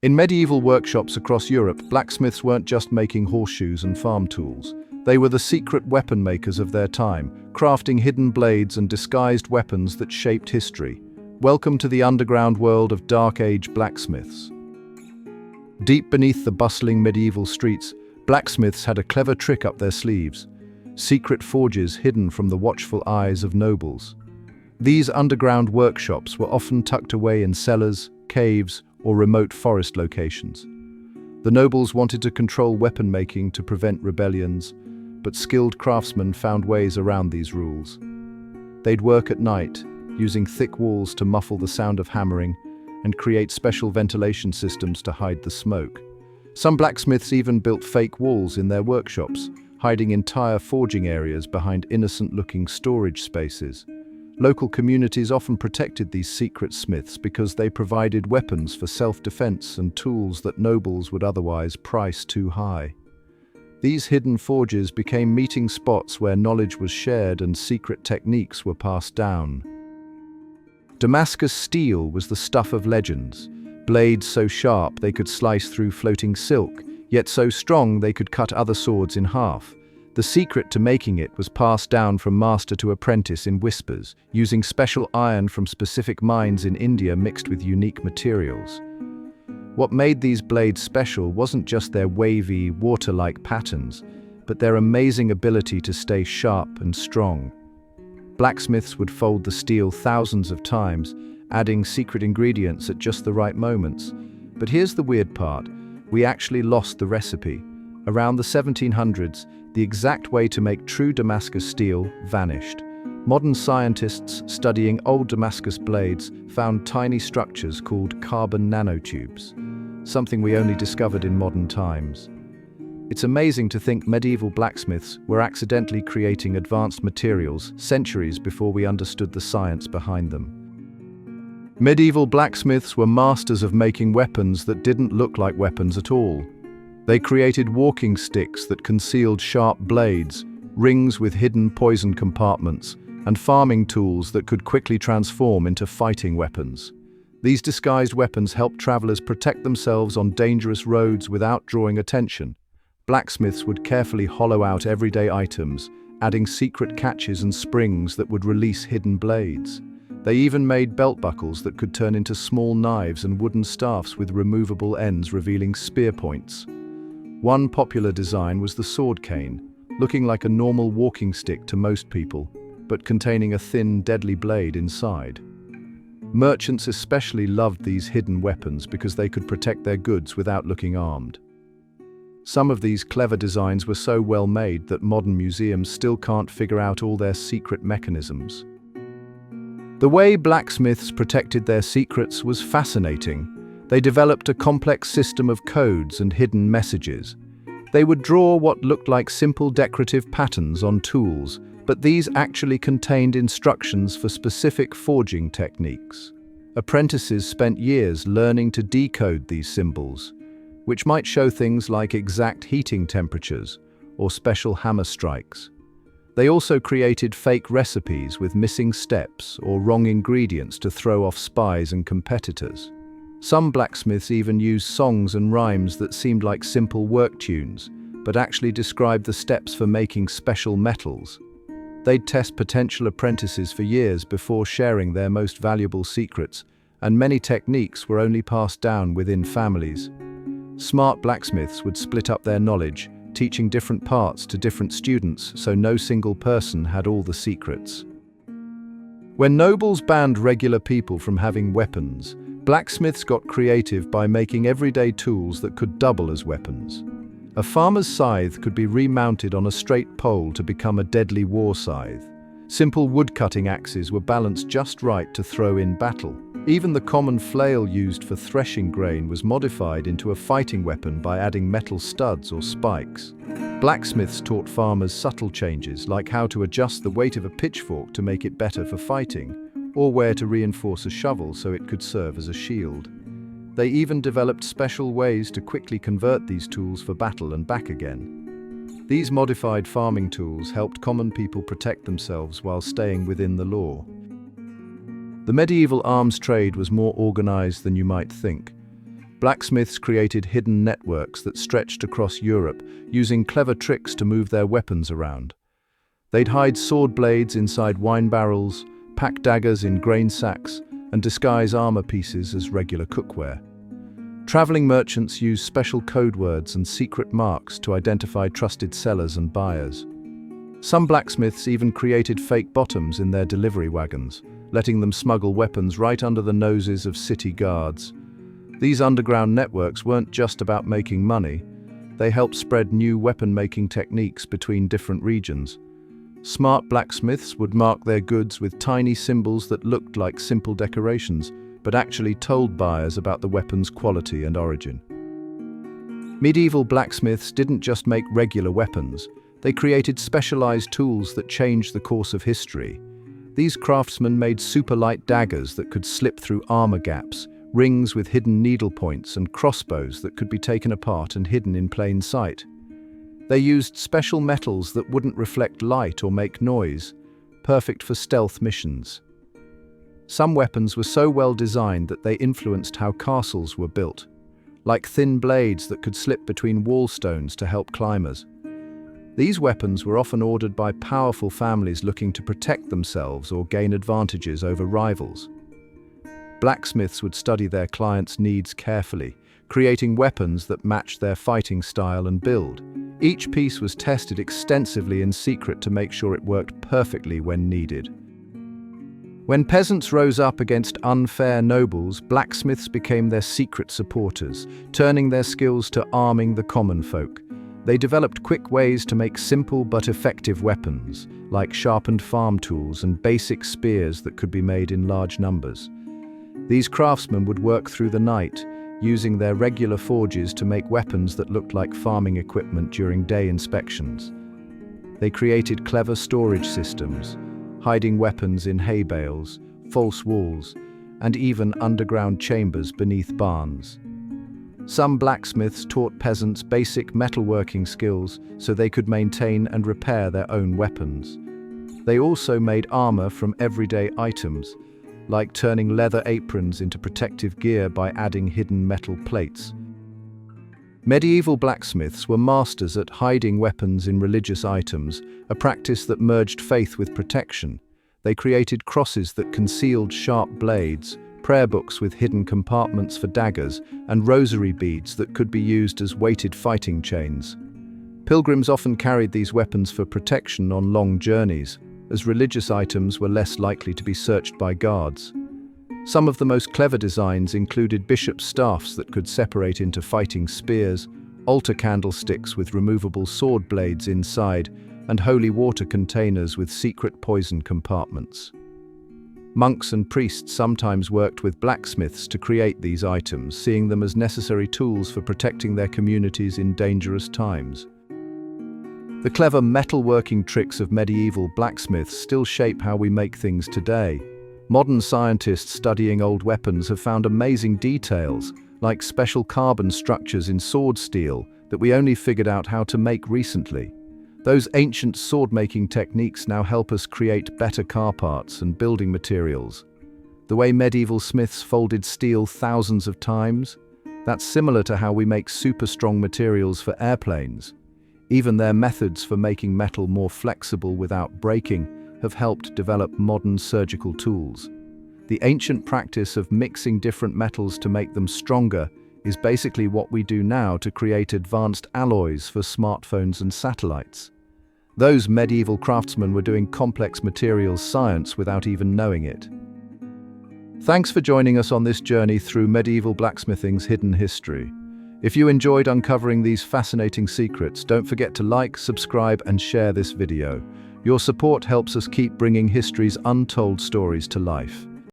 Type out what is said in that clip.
In medieval workshops across Europe, blacksmiths weren't just making horseshoes and farm tools. They were the secret weapon makers of their time, crafting hidden blades and disguised weapons that shaped history. Welcome to the underground world of Dark Age blacksmiths. Deep beneath the bustling medieval streets, blacksmiths had a clever trick up their sleeves: secret forges hidden from the watchful eyes of nobles. These underground workshops were often tucked away in cellars, caves, or remote forest locations. The nobles wanted to control weapon making to prevent rebellions, but skilled craftsmen found ways around these rules. They'd work at night, using thick walls to muffle the sound of hammering, and create special ventilation systems to hide the smoke. Some blacksmiths even built fake walls in their workshops, hiding entire forging areas behind innocent-looking storage spaces. Local communities often protected these secret smiths because they provided weapons for self-defense and tools that nobles would otherwise price too high. These hidden forges became meeting spots where knowledge was shared and secret techniques were passed down. Damascus steel was the stuff of legends. Blades so sharp they could slice through floating silk, yet so strong they could cut other swords in half. The secret to making it was passed down from master to apprentice in whispers, using special iron from specific mines in India mixed with unique materials. What made these blades special wasn't just their wavy, water-like patterns, but their amazing ability to stay sharp and strong. Blacksmiths would fold the steel thousands of times, adding secret ingredients at just the right moments. But here's the weird part: we actually lost the recipe. Around the 1700s, the exact way to make true Damascus steel vanished. Modern scientists studying old Damascus blades found tiny structures called carbon nanotubes, something we only discovered in modern times. It's amazing to think medieval blacksmiths were accidentally creating advanced materials centuries before we understood the science behind them. Medieval blacksmiths were masters of making weapons that didn't look like weapons at all. They created walking sticks that concealed sharp blades, rings with hidden poison compartments, and farming tools that could quickly transform into fighting weapons. These disguised weapons helped travelers protect themselves on dangerous roads without drawing attention. Blacksmiths would carefully hollow out everyday items, adding secret catches and springs that would release hidden blades. They even made belt buckles that could turn into small knives and wooden staffs with removable ends revealing spear points. One popular design was the sword cane, looking like a normal walking stick to most people, but containing a thin, deadly blade inside. Merchants especially loved these hidden weapons because they could protect their goods without looking armed. Some of these clever designs were so well made that modern museums still can't figure out all their secret mechanisms. The way blacksmiths protected their secrets was fascinating. They developed a complex system of codes and hidden messages. They would draw what looked like simple decorative patterns on tools, but these actually contained instructions for specific forging techniques. Apprentices spent years learning to decode these symbols, which might show things like exact heating temperatures or special hammer strikes. They also created fake recipes with missing steps or wrong ingredients to throw off spies and competitors. Some blacksmiths even used songs and rhymes that seemed like simple work tunes, but actually described the steps for making special metals. They'd test potential apprentices for years before sharing their most valuable secrets, and many techniques were only passed down within families. Smart blacksmiths would split up their knowledge, teaching different parts to different students so no single person had all the secrets. When nobles banned regular people from having weapons, blacksmiths got creative by making everyday tools that could double as weapons. A farmer's scythe could be remounted on a straight pole to become a deadly war scythe. Simple wood-cutting axes were balanced just right to throw in battle. Even the common flail used for threshing grain was modified into a fighting weapon by adding metal studs or spikes. Blacksmiths taught farmers subtle changes, like how to adjust the weight of a pitchfork to make it better for fighting, or where to reinforce a shovel so it could serve as a shield. They even developed special ways to quickly convert these tools for battle and back again. These modified farming tools helped common people protect themselves while staying within the law. The medieval arms trade was more organized than you might think. Blacksmiths created hidden networks that stretched across Europe, using clever tricks to move their weapons around. They'd hide sword blades inside wine barrels, pack daggers in grain sacks, and disguise armor pieces as regular cookware. Traveling merchants used special code words and secret marks to identify trusted sellers and buyers. Some blacksmiths even created fake bottoms in their delivery wagons, letting them smuggle weapons right under the noses of city guards. These underground networks weren't just about making money. They helped spread new weapon-making techniques between different regions. Smart blacksmiths would mark their goods with tiny symbols that looked like simple decorations, but actually told buyers about the weapon's quality and origin. Medieval blacksmiths didn't just make regular weapons. They created specialized tools that changed the course of history. These craftsmen made super-light daggers that could slip through armor gaps, rings with hidden needle points, and crossbows that could be taken apart and hidden in plain sight. They used special metals that wouldn't reflect light or make noise, perfect for stealth missions. Some weapons were so well designed that they influenced how castles were built, like thin blades that could slip between wall stones to help climbers. These weapons were often ordered by powerful families looking to protect themselves or gain advantages over rivals. Blacksmiths would study their clients' needs carefully, creating weapons that matched their fighting style and build. Each piece was tested extensively in secret to make sure it worked perfectly when needed. When peasants rose up against unfair nobles, blacksmiths became their secret supporters, turning their skills to arming the common folk. They developed quick ways to make simple but effective weapons, like sharpened farm tools and basic spears that could be made in large numbers. These craftsmen would work through the night, using their regular forges to make weapons that looked like farming equipment during day inspections. They created clever storage systems, hiding weapons in hay bales, false walls, and even underground chambers beneath barns. Some blacksmiths taught peasants basic metalworking skills so they could maintain and repair their own weapons. They also made armor from everyday items, like turning leather aprons into protective gear by adding hidden metal plates. Medieval blacksmiths were masters at hiding weapons in religious items, a practice that merged faith with protection. They created crosses that concealed sharp blades, prayer books with hidden compartments for daggers, and rosary beads that could be used as weighted fighting chains. Pilgrims often carried these weapons for protection on long journeys, as religious items were less likely to be searched by guards. Some of the most clever designs included bishop staffs that could separate into fighting spears, altar candlesticks with removable sword blades inside, and holy water containers with secret poison compartments. Monks and priests sometimes worked with blacksmiths to create these items, seeing them as necessary tools for protecting their communities in dangerous times. The clever metalworking tricks of medieval blacksmiths still shape how we make things today. Modern scientists studying old weapons have found amazing details, like special carbon structures in sword steel that we only figured out how to make recently. Those ancient sword-making techniques now help us create better car parts and building materials. The way medieval smiths folded steel thousands of times, that's similar to how we make super strong materials for airplanes. Even their methods for making metal more flexible without breaking have helped develop modern surgical tools. The ancient practice of mixing different metals to make them stronger is basically what we do now to create advanced alloys for smartphones and satellites. Those medieval craftsmen were doing complex materials science without even knowing it. Thanks for joining us on this journey through medieval blacksmithing's hidden history. If you enjoyed uncovering these fascinating secrets, don't forget to like, subscribe, and share this video. Your support helps us keep bringing history's untold stories to life.